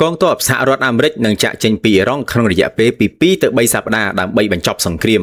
កងទ័ពសហរដ្ឋអាមេរិកនឹងចាក់ចេញពីអ៊ីរ៉ង់ក្នុងរយៈពេលពី2ទៅ3សប្តាហ៍ដើម្បីបញ្ចប់សង្គ្រាម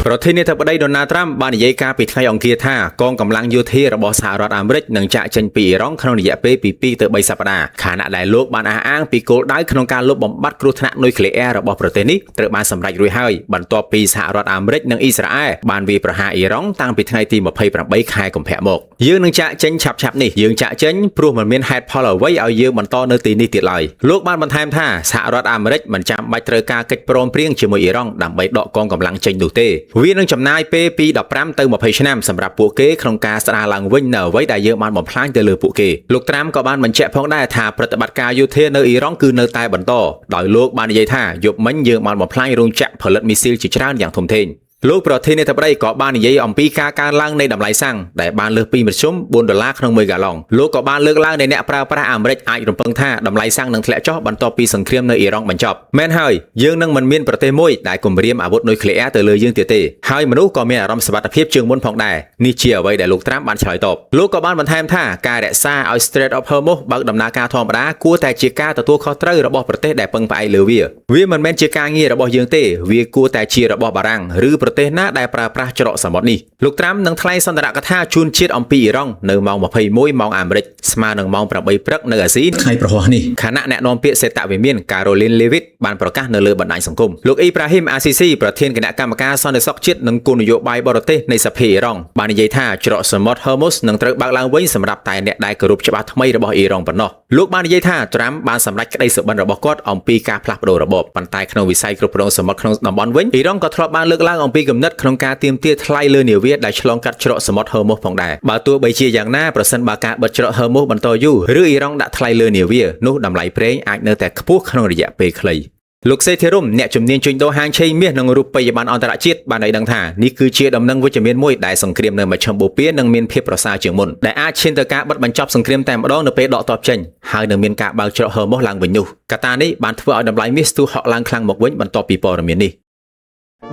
ប្រធានាធិបតីដូណាល់ត្រាំបាននិយាយការពីថ្ងៃអង្គារថាកងកម្លាំងយោធារបស់សហរដ្ឋអាមេរិកនឹងចាក់ចេញពីអ៊ីរ៉ង់ក្នុងរយៈពេលពី2ទៅ3សប្តាហ៍ខណៈដែលលោកបានអះអាងពីគោលដៅក្នុងការលុបបំបាត់គ្រោះថ្នាក់នុយក្លេអ៊ែររបស់ប្រទេសនេះត្រូវបានសម្រេចរួចហើយបន្ទាប់ពីសហរដ្ឋអាមេរិកនិងអ៊ីស្រាអែលបានវាយប្រហារអ៊ីរ៉ង់តាំងពីថ្ងៃទី28ខែកុម្ភៈមកយើងនឹងចាក់ចេញឆាប់ៗនេះយើងចាក់ចេញព្រោះมันមានហេតុផលអ្វីឲ្យយើងបន្តនៅទីនេះទៀតឡើយលោកបានបន្ថែមថាសហរដ្ឋអាមេរិកមិនចាំបាច់ត្រូវការកិច្ចព្រមព្រៀងជាមួយអ៊ីរ៉ង់ដើម្បីដកកងកម្លាំងចេញនោះទេវានឹងចំណាយពេលពី15ទៅ20ឆ្នាំសម្រាប់ពួកគេក្នុងការស្ដារឡើងវិញនៅអ្វីដែលយើងបានបំផ្លាញទៅលើពួកគេលោកត្រាំក៏បានបញ្ជាក់ផងដែរថាប្រតិបត្តិការយោធានៅអ៊ីរ៉ង់គឺនៅតែបន្តដោយលោកបាននិយាយថាយប់មិញយើងបានបំផ្លាញរោងចក្រផលិតមីស៊ីលជាច្រើនយ៉ាងធំធេងលោកប្រធានាធិបតីក៏បាននិយាយអំពីការកើនឡើងនៃតម្លៃសាំងដែលបានលើសពីមធ្យម$4ក្នុង1ហ្គាឡុងលោកក៏បានលើកឡើងដែលអ្នកប្រើប្រាស់អាមេរិកអាចរំពឹងថាតម្លៃសាំងនឹងធ្លាក់ចុះបន្ទាប់ពីសង្គ្រាមនៅអ៊ីរ៉ង់បញ្ចប់មែនហើយយើងនឹងមិនមានប្រទេសមួយដែលគំរាមអាវុធនុយក្លេអ៊ែរទៅលើយើងទៀតទេហើយមនុស្សក៏មានអារម្មណ៍សុវត្ថិភាពជាងមុនផងដែរនេះជាអ្វីដែលលោកត្រាំបានឆ្លើយតបលោកក៏បានបន្ថែមថាការរក្សាឲ្យ Strait of Hormuz បើកដំណើរការធម្មតាគួរតែជាការទទួលខុសត្រូវរបស់ប្រទេសដែលពឹងផ្អែកលើវាមិនមែនជាការងាររបស់យើងទេវាគួរតែជារបស់បារាំងឬប្រទេសណាដែលប្រើប្រាស់ច្រកសមុទ្រនេះលោកត្រាំនឹងថ្លែងសន្ទរកថាជូនជាតិអំពីអ៊ីរ៉ង់នៅម៉ោង21ម៉ោងអាមេរិកស្មើនឹងម៉ោង8ព្រឹកនៅអាស៊ីថ្ងៃប្រហោះនេះខណៈអ្នកនាំពាក្យសេតវិមាន Caroline Leavitt បានប្រកាសនៅលើបណ្ដាញសង្គមលោកអ៊ីប្រាហ៊ីមអាស៊ីស៊ីប្រធានគណៈកម្មការសន្តិសុខជាតិនិងគោលនយោបាយបរទេសនៃសភាអ៊ីរ៉ង់បាននិយាយថាច្រកសមុទ្រ Hormuz នឹងត្រូវបើកឡើងវិញសម្រាប់តែអ្នកដែលគោរពច្បាប់ថ្មីរបស់អ៊ីរ៉ង់ប៉ុណ្ណោះលោកបាននិយាយថាត្រាំបានសម្រេចក្តីសុបិនរបស់គាត់អំពីការផ្លាស់ប្ដូររបបប៉ុន្តែក្នុងវិស័យគ្រប់គ្រងសមុទ្រក្នុងតំបន់វិញអ៊ីរ៉ង់ក៏ធ្លាប់បានលើកឡើងអំពីគំនិតក្នុងការទាមទារថ្លៃលើនាវាដែលឆ្លងកាត់ច្រកសមុទ្រ Hormuz ផងដែរបើទោះបីជាយ៉ាងណាប្រសិនបើការបិទច្រក Hormuz បន្តយូរឬអ៊ីរ៉ង់ដាក់ថ្លៃលើនាវានោះតម្លៃប្រេងអាចនៅតែខ្ពស់ក្នុងរយៈពេលខ្លីលោកសេធីរុំអ្នកជំនាញជួញដូរហាងឆេងមាសនិងរូបិយប័ណ្ណអន្តរជាតិបានឲ្យដឹងថានេះគឺជាដំណឹងវិជ្ជមានមួយដែលសង្គ្រាមនៅមជ្ឈិមបូព៌ានឹងមានភាពប្រសើរជាងមុនដែលអាចឈានទៅការបិទបញ្ចប់សង្គ្រាមតែម្ដងនៅពេលដកទ័ពចេញហើយនឹងមានការបើកច្រក Hormuz ឡើងវិញនោះកត្តានេះបានធ្វើឲ្យតម្លៃមាសស្ទុះហក់ឡើងខ្លាំងមកវិញបន្ទាប់ពីព័ត៌មាននេះ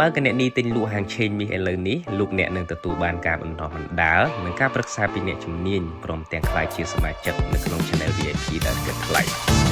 បើគណនីទិញលក់ហាងឆេងមាសឥឡូវនេះលោកអ្នកនឹងទទួលបានការបន្តបណ្ដាលនិងការប្រឹក្សាពីអ្នកជំនាញព្រមទាំងក្លាយជាសមាជិកនៅក្នុង Channel VIP ដែលគិតថ្លៃ